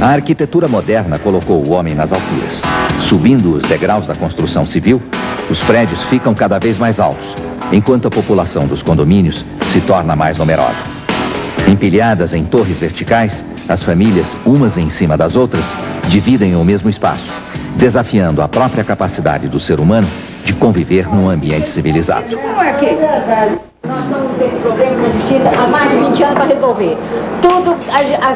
A arquitetura moderna colocou o homem nas alturas. Subindo os degraus da construção civil, os prédios ficam cada vez mais altos, enquanto a população dos condomínios se torna mais numerosa. Empilhadas em torres verticais, as famílias, umas em cima das outras, dividem o mesmo espaço, desafiando a própria capacidade do ser humano de conviver num ambiente civilizado. Nós estamos com esse problema com a justiça há mais de 20 anos para resolver. Tudo, a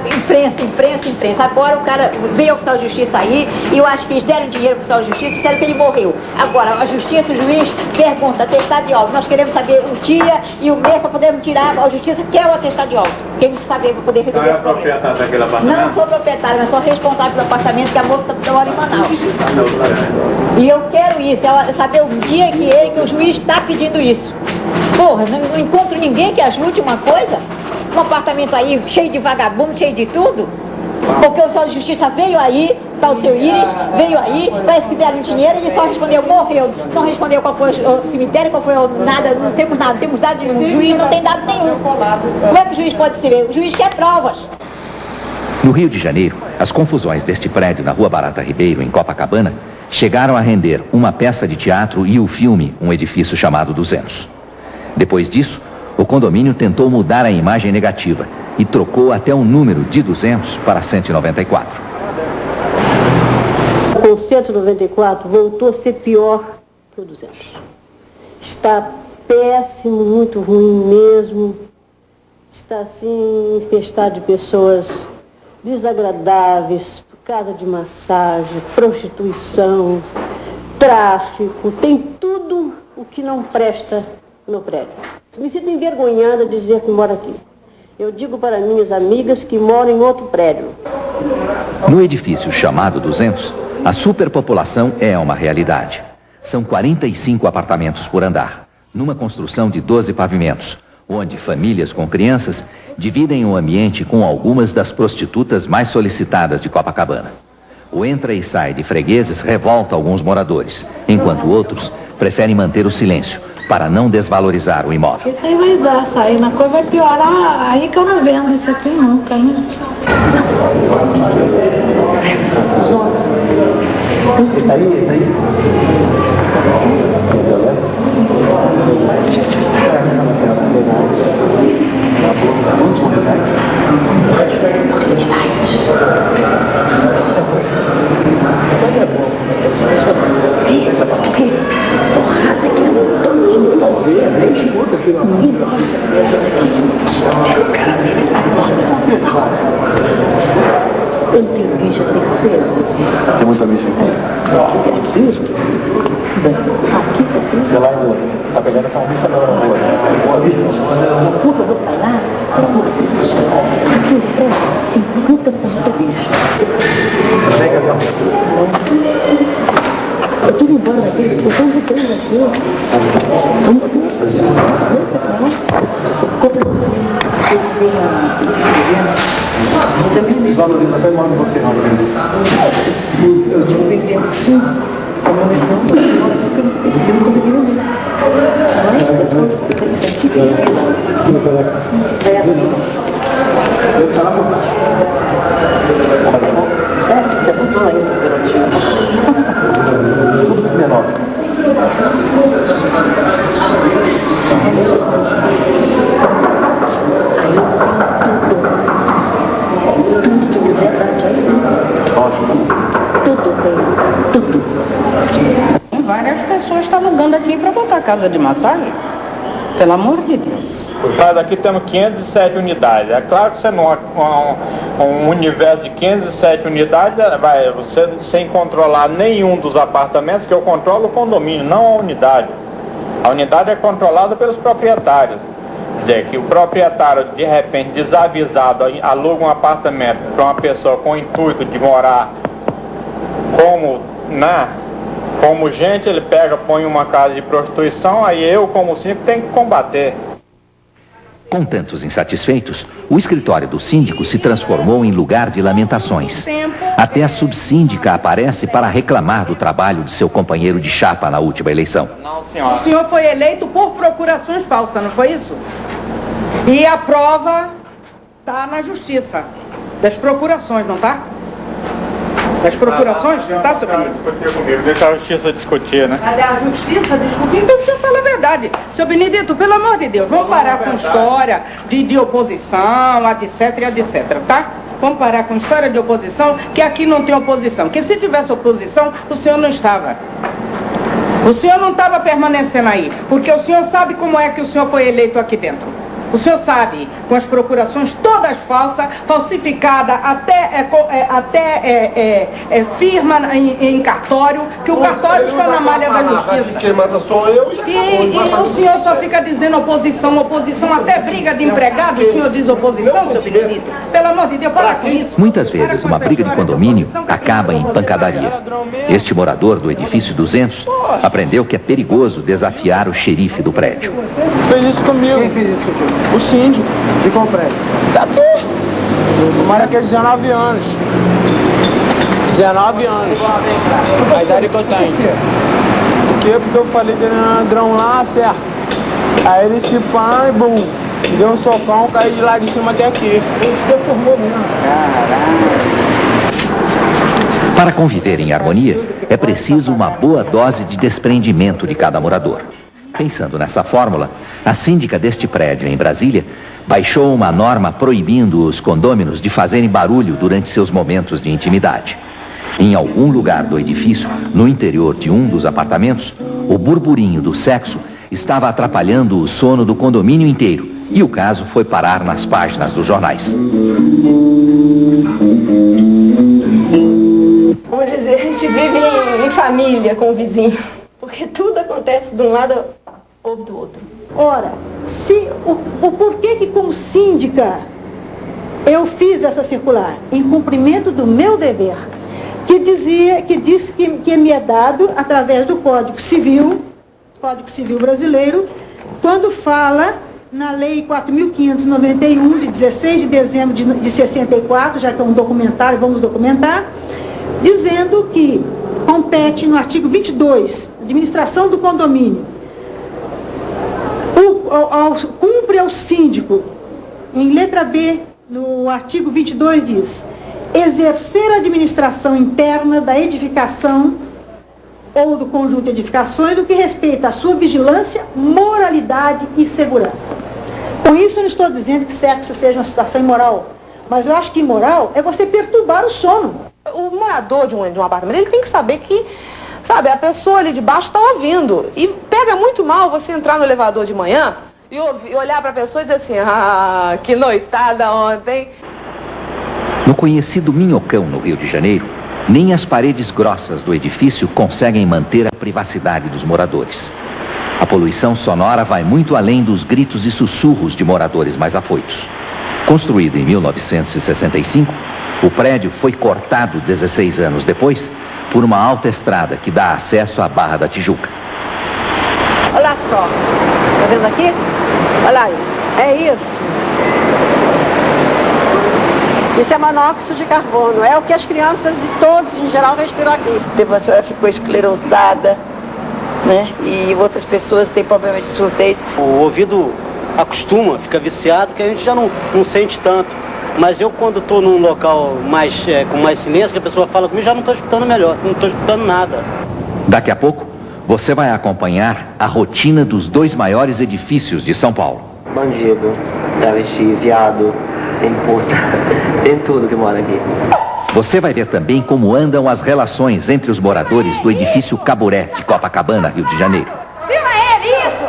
imprensa. Agora o cara veio ao oficial de justiça aí e eu acho que eles deram dinheiro para o oficial de justiça e disseram que ele morreu. Agora, a justiça, o juiz, pergunta, atestado de óbito. Nós queremos saber o dia e o mês para podermos tirar. A justiça quer o atestado de óbito. Queremos saber para poder resolver esse problema. Não é proprietário daquele apartamento? Não sou proprietário, mas sou responsável pelo apartamento que a moça mora em Manaus. E eu quero isso, saber o dia que o juiz está pedindo isso. Porra, não encontro ninguém que ajude uma coisa. Um apartamento aí cheio de vagabundo, cheio de tudo. Porque o oficial de justiça veio aí, tá o seu Íris, veio aí, parece que deram dinheiro, ele só respondeu, morreu. Não respondeu qual foi o cemitério, qual foi nada, não temos nada, temos dado de um juiz, não tem dado nenhum. Como é que o juiz pode se ver? O juiz quer provas. No Rio de Janeiro, as confusões deste prédio na Rua Barata Ribeiro, em Copacabana, chegaram a render uma peça de teatro e o filme, um edifício chamado 200. Depois disso, o condomínio tentou mudar a imagem negativa e trocou até o número de 200 para 194. O 194 voltou a ser pior que o 200. Está péssimo, muito ruim mesmo. Está assim infestado de pessoas desagradáveis, casa de massagem, prostituição, tráfico, tem tudo o que não presta no prédio. Me sinto envergonhada de dizer que moro aqui. Eu digo para minhas amigas que moram em outro prédio. No edifício chamado 200, a superpopulação é uma realidade. São 45 apartamentos por andar, numa construção de 12 pavimentos, onde famílias com crianças dividem o ambiente com algumas das prostitutas mais solicitadas de Copacabana. O entra e sai de fregueses revolta alguns moradores, enquanto outros preferem manter o silêncio para não desvalorizar o imóvel. Isso aí vai dar, sair na coisa vai piorar, aí que eu não vendo isso aqui nunca, né? Eu tenho bicho terceiro. Tem muita bicha aqui? Isso? Aqui. Lá na rua. Tá pegando essa bicha agora na rua. Puta, eu vou pra lá. Aqui é assim, puta bicho. Eu tô indo embora daqui, eu tô indo preso aqui. Vamos aqui. Vamos pra lá. Os valores até mandam você não. Eu estou vendendo tudo. Como eu não consegui vender. Depois, sai assim. Eu tá lá por baixo. Sai assim, você botou aí no garotinho. Menor. Várias pessoas estão alugando aqui para botar casa de massagem. Pelo amor de Deus. Mas aqui temos 507 unidades. É claro que você não um universo de 507 unidades, você sem controlar nenhum dos apartamentos, que eu controlo o condomínio, não a unidade. A unidade é controlada pelos proprietários. Quer dizer, que o proprietário, de repente, desavisado, aluga um apartamento para uma pessoa com o intuito de morar como gente, ele pega, põe uma casa de prostituição, aí eu, como síndico, tenho que combater. Com tantos insatisfeitos, o escritório do síndico se transformou em lugar de lamentações. Até a subsíndica aparece para reclamar do trabalho de seu companheiro de chapa na última eleição. Não, senhora. O senhor foi eleito por procurações falsas, não foi isso? E a prova está na justiça das procurações, não está? Das procurações, não está, seu Benito? Discutir comigo, deixa a justiça discutir, né? Cadê a justiça discutir? Então o senhor fala a verdade. Seu Benedito, pelo amor de Deus, vamos parar com história de oposição, etc, tá? Vamos parar com história de oposição, que aqui não tem oposição. Porque se tivesse oposição, o senhor não estava. O senhor não estava permanecendo aí, porque o senhor sabe como é que o senhor foi eleito aqui dentro. O senhor sabe, com as procurações todas falsas, falsificadas, até firma em cartório, que o cartório está na malha da justiça. Quem mata sou eu E o senhor só fica dizendo oposição, até briga de empregado, o senhor diz oposição, seu Benedito? Pelo amor de Deus, para com isso. Muitas vezes, uma briga de condomínio acaba em pancadaria. Este morador do edifício 200 aprendeu que é perigoso desafiar o xerife do prédio. Fez isso comigo. Quem fez isso contigo? O síndico. De qual prédio? Daqui. Do Maracanã, 19 anos. 19 anos. A idade que eu tenho. Por quê? Porque eu falei que ele era ladrão lá, certo? Aí ele se pá e bum. Deu um socão, caiu de lá de cima até aqui. Ele se deformou mesmo. Caralho. Para conviver em harmonia, é preciso uma boa dose de desprendimento de cada morador. Pensando nessa fórmula, a síndica deste prédio em Brasília baixou uma norma proibindo os condôminos de fazerem barulho durante seus momentos de intimidade. Em algum lugar do edifício, no interior de um dos apartamentos, o burburinho do sexo estava atrapalhando o sono do condomínio inteiro e o caso foi parar nas páginas dos jornais. Vamos dizer, a gente vive em família com o vizinho, porque tudo acontece de um lado ou do outro. Ora, o porquê que como síndica eu fiz essa circular? Em cumprimento do meu dever, que disse que me é dado através do Código Civil brasileiro, quando fala na Lei 4.591, de 16 de dezembro de 64, já que é um documentário, vamos documentar, dizendo que compete no artigo 22, administração do condomínio, cumpre ao síndico, em letra B, no artigo 22 diz, exercer a administração interna da edificação ou do conjunto de edificações do que respeita à sua vigilância, moralidade e segurança. Com isso eu não estou dizendo que sexo seja uma situação imoral, mas eu acho que imoral é você perturbar o sono. O morador de um apartamento, ele tem que saber que, sabe, a pessoa ali de baixo está ouvindo. E pega muito mal você entrar no elevador de manhã e olhar para a pessoa e dizer assim, ah, que noitada ontem. No conhecido Minhocão, no Rio de Janeiro, nem as paredes grossas do edifício conseguem manter a privacidade dos moradores. A poluição sonora vai muito além dos gritos e sussurros de moradores mais afoitos. Construído em 1965, o prédio foi cortado 16 anos depois por uma autoestrada que dá acesso à Barra da Tijuca. Olha só, tá vendo aqui? Olha aí, é isso. Isso é monóxido de carbono, é o que as crianças e todos em geral respiram aqui. Depois a senhora ficou esclerosada, né? E outras pessoas têm problema de surdez. O ouvido acostuma, fica viciado, que a gente já não sente tanto. Mas eu, quando estou num local com mais silêncio, que a pessoa fala comigo, já não estou escutando melhor, não estou escutando nada. Daqui a pouco, você vai acompanhar a rotina dos dois maiores edifícios de São Paulo. Bandido, travesti, viado, tem puta, tem tudo que mora aqui. Você vai ver também como andam as relações entre os moradores do edifício Caburé de Copacabana, Rio de Janeiro. Filma ele, isso!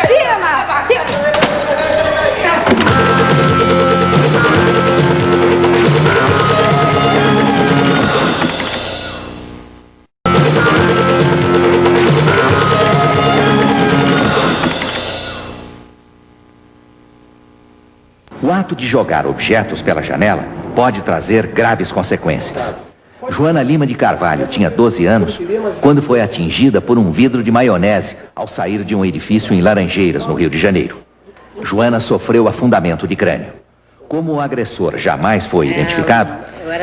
Filma! O ato de jogar objetos pela janela pode trazer graves consequências. Joana Lima de Carvalho tinha 12 anos quando foi atingida por um vidro de maionese ao sair de um edifício em Laranjeiras, no Rio de Janeiro. Joana sofreu afundamento de crânio. Como o agressor jamais foi identificado,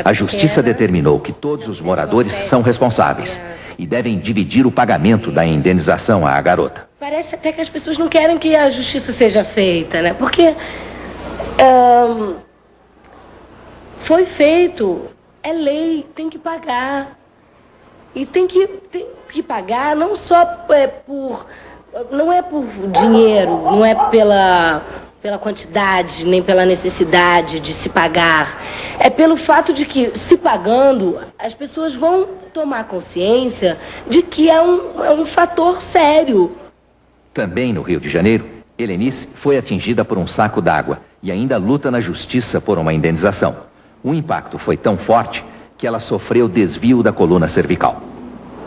a justiça determinou que todos os moradores são responsáveis e devem dividir o pagamento da indenização à garota. Parece até que as pessoas não querem que a justiça seja feita, né? Porque foi feito é lei, tem que pagar. E tem que pagar não só não é por dinheiro, não é pela quantidade, nem pela necessidade de se pagar. É pelo fato de que, se pagando, as pessoas vão tomar consciência de que é um fator sério. Também no Rio de Janeiro, Helenice foi atingida por um saco d'água e ainda luta na justiça por uma indenização. O impacto foi tão forte que ela sofreu desvio da coluna cervical.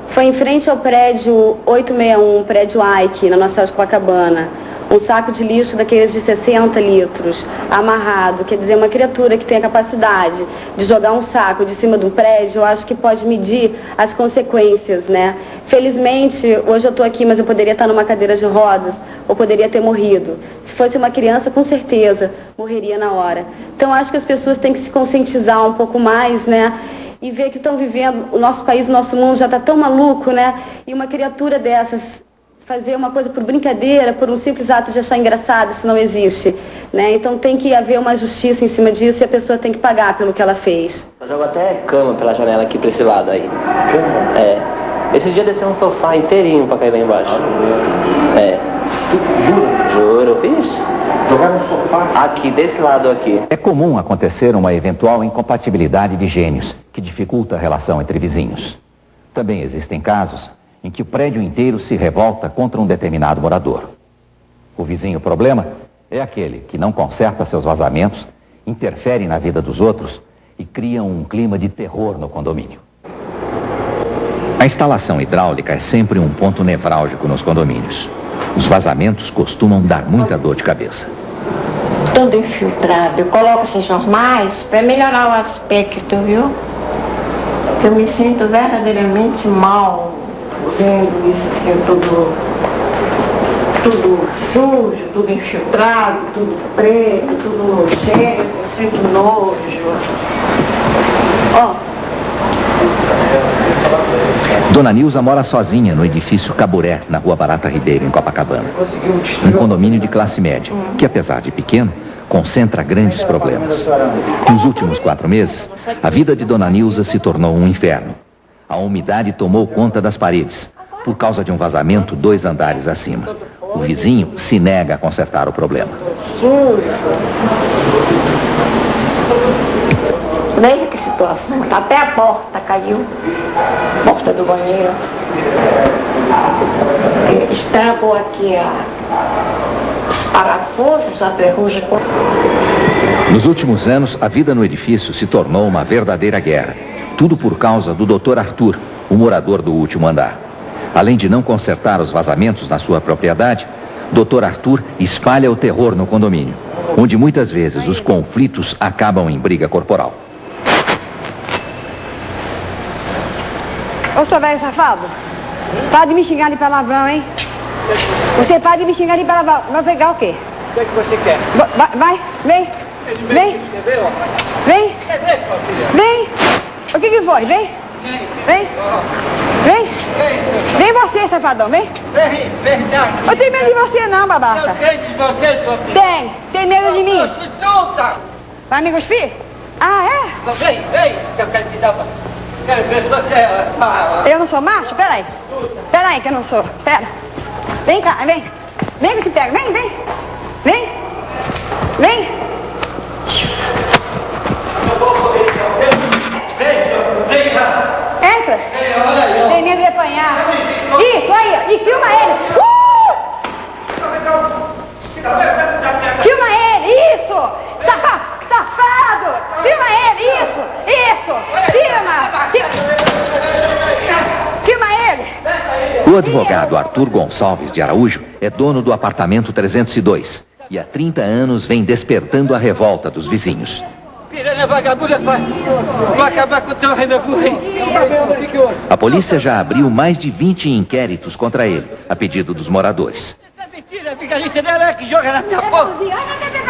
Foi em frente ao prédio 861, prédio Ike, na Nossa Senhora de Copacabana. Um saco de lixo daqueles de 60 litros, amarrado. Quer dizer, uma criatura que tem a capacidade de jogar um saco de cima de um prédio, eu acho que pode medir as consequências, né? Felizmente, hoje eu estou aqui, mas eu poderia estar numa cadeira de rodas, ou poderia ter morrido. Se fosse uma criança, com certeza, morreria na hora. Então, acho que as pessoas têm que se conscientizar um pouco mais, né? E ver que estão vivendo, o nosso país, o nosso mundo já está tão maluco, né? E uma criatura dessas fazer uma coisa por brincadeira, por um simples ato de achar engraçado, isso não existe, né? Então tem que haver uma justiça em cima disso e a pessoa tem que pagar pelo que ela fez. Eu jogo até cama pela janela aqui pra esse lado aí. Cama? É. Esse dia desceu um sofá inteirinho pra cair lá embaixo. É. Jura? Juro. Ixi. Jogar no sofá? Aqui, desse lado aqui. É comum acontecer uma eventual incompatibilidade de gênios, que dificulta a relação entre vizinhos. Também existem casos em que o prédio inteiro se revolta contra um determinado morador. O vizinho problema é aquele que não conserta seus vazamentos, interfere na vida dos outros e cria um clima de terror no condomínio. A instalação hidráulica é sempre um ponto nevrálgico nos condomínios. Os vazamentos costumam dar muita dor de cabeça. Tudo infiltrado. Eu coloco esses normais para melhorar o aspecto, viu? Eu me sinto verdadeiramente mal vendo isso assim, tudo sujo, tudo infiltrado, tudo preto, tudo nojento, eu sinto nojo. Ó. Dona Nilza mora sozinha no edifício Caburé, na Rua Barata Ribeiro, em Copacabana. Um condomínio de classe média, que apesar de pequeno, concentra grandes problemas. Nos últimos 4 meses, a vida de Dona Nilza se tornou um inferno. A umidade tomou conta das paredes, por causa de um vazamento 2 andares acima. O vizinho se nega a consertar o problema. Veja que situação, até a porta caiu, porta do banheiro. Estragou aqui os parafusos, a ferrugem. Nos últimos anos, a vida no edifício se tornou uma verdadeira guerra. Tudo por causa do Dr. Arthur, o morador do último andar. Além de não consertar os vazamentos na sua propriedade, Dr. Arthur espalha o terror no condomínio, onde muitas vezes os conflitos acabam em briga corporal. Ô, seu velho safado, para de me xingar de palavrão, hein? Você para de me xingar de palavrão. Vai pegar o quê? O que é que você quer? Vai, vem. Vem. Vem. Vem. O que foi? Vem. Vem. Vem. Vem você, safadão, vem. Vem, Eu tenho medo de você não, babaca. Eu tenho de você, sua filha. Tem medo de mim? Solta! Vai me cuspir? Ah, é? Vem, que eu quero te dar uma... Quero ver se você é... Eu não sou macho? Peraí que eu não sou. Pera. Vem cá, vem. Vem que eu te pego. Vem. Vem. Vem cá. Entra. Tem medo de apanhar. Isso, aí. E filma ele. Filma ele. Isso. Safado. Filma ele. Isso. Filma ele. O advogado Arthur Gonçalves de Araújo é dono do apartamento 302 e há 30 anos vem despertando a revolta dos vizinhos. Piranha vagabunda vai acabar com o teu remédio. A polícia já abriu mais de 20 inquéritos contra ele, a pedido dos moradores. Mentira, vigarista, não é que joga na minha porta.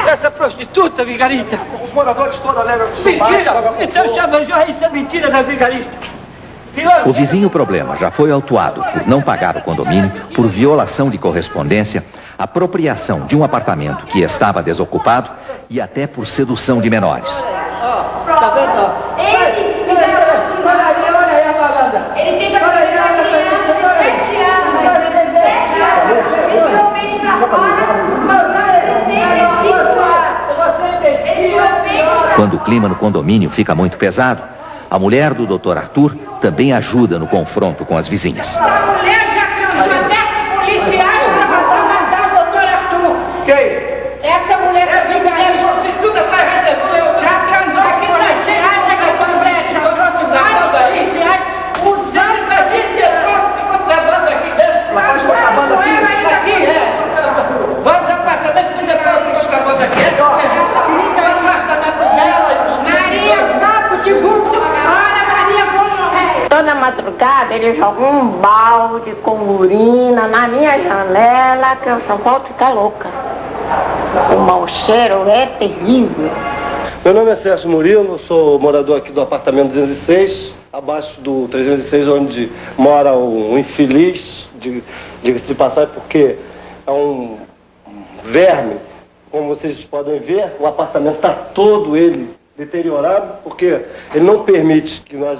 Essa prostituta, vigarista. Os moradores todos alegam que sou mentira. Então chama isso é mentira da vigarista. O vizinho problema já foi autuado por não pagar o condomínio, por violação de correspondência, apropriação de um apartamento que estava desocupado e até por sedução de menores. Tá vendo? Ele me dá Quando o clima no condomínio fica muito pesado, a mulher do Dr. Arthur também ajuda no confronto com as vizinhas. A mulher já transou até com policiais para matar o Dr. Arthur. Quem? Essa mulher que fica aí, tudo para receber. Já transou aqui com policiais, aqui com prédio. Vários policiais usando para dizer contrabando aqui dentro. Mas contrabando aqui? Aqui é. Vamos apartamento que depois contrabando aqui. Toda madrugada ele joga um balde com urina na minha janela, que eu só volto ficar louca. O mau cheiro é terrível. Meu nome é Sérgio Murilo, sou morador aqui do apartamento 206, abaixo do 306, onde mora um infeliz, diga-se de passagem, porque é um verme. Como vocês podem ver, o apartamento está todo ele deteriorado, porque ele não permite que nós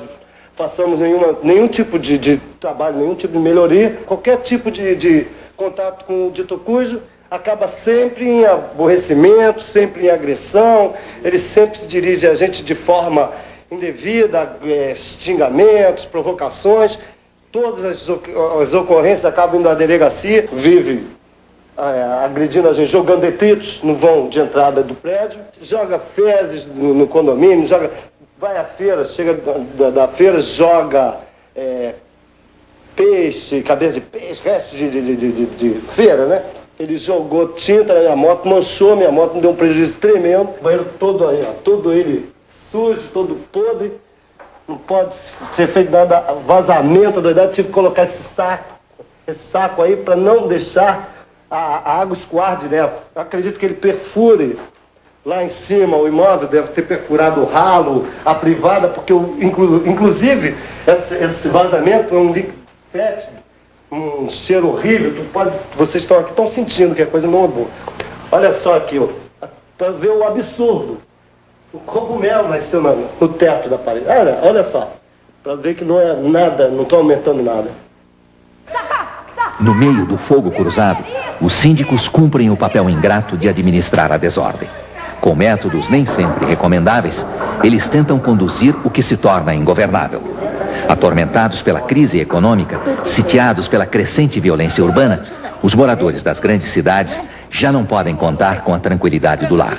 façamos nenhum tipo de trabalho, nenhum tipo de melhoria. Qualquer tipo de contato com o dito cujo acaba sempre em aborrecimento, sempre em agressão. Ele sempre se dirige a gente de forma indevida, xingamentos, provocações. Todas as ocorrências acabam indo à delegacia. Vive agredindo a gente, jogando detritos no vão de entrada do prédio. Joga fezes no condomínio, vai à feira, chega da feira, joga peixe, cabeça de peixe, restos de feira, né? Ele jogou tinta na minha moto, manchou a minha moto, me deu um prejuízo tremendo. O banheiro todo aí, ó, todo ele sujo, todo podre. Não pode ser feito nada, vazamento, doidado. Tive que colocar esse saco aí para não deixar a água escoar direto. Eu acredito que ele perfure lá em cima, o imóvel deve ter perfurado o ralo, a privada, porque inclusive esse vazamento é um líquido fétido, um cheiro horrível. Vocês estão aqui, estão sentindo que a coisa não é boa. Olha só aqui, ó, para ver o absurdo. O cogumelo nasceu no teto da parede. Olha só, para ver que não é nada, não está aumentando nada. No meio do fogo cruzado, os síndicos cumprem o papel ingrato de administrar a desordem. Com métodos nem sempre recomendáveis, eles tentam conduzir o que se torna ingovernável. Atormentados pela crise econômica, sitiados pela crescente violência urbana, os moradores das grandes cidades já não podem contar com a tranquilidade do lar.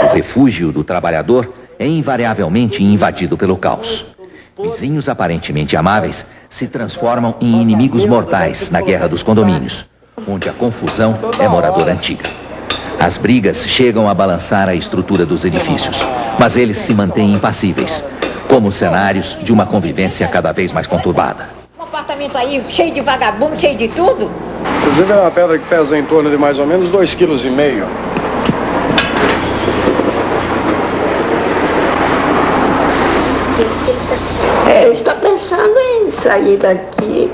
O refúgio do trabalhador é invariavelmente invadido pelo caos. Vizinhos aparentemente amáveis se transformam em inimigos mortais na guerra dos condomínios, onde a confusão é moradora antiga. As brigas chegam a balançar a estrutura dos edifícios, mas eles se mantêm impassíveis, como cenários de uma convivência cada vez mais conturbada. Um apartamento aí cheio de vagabundo, cheio de tudo. Inclusive é uma pedra que pesa em torno de mais ou menos 2,5 kg. Eu estou pensando em sair daqui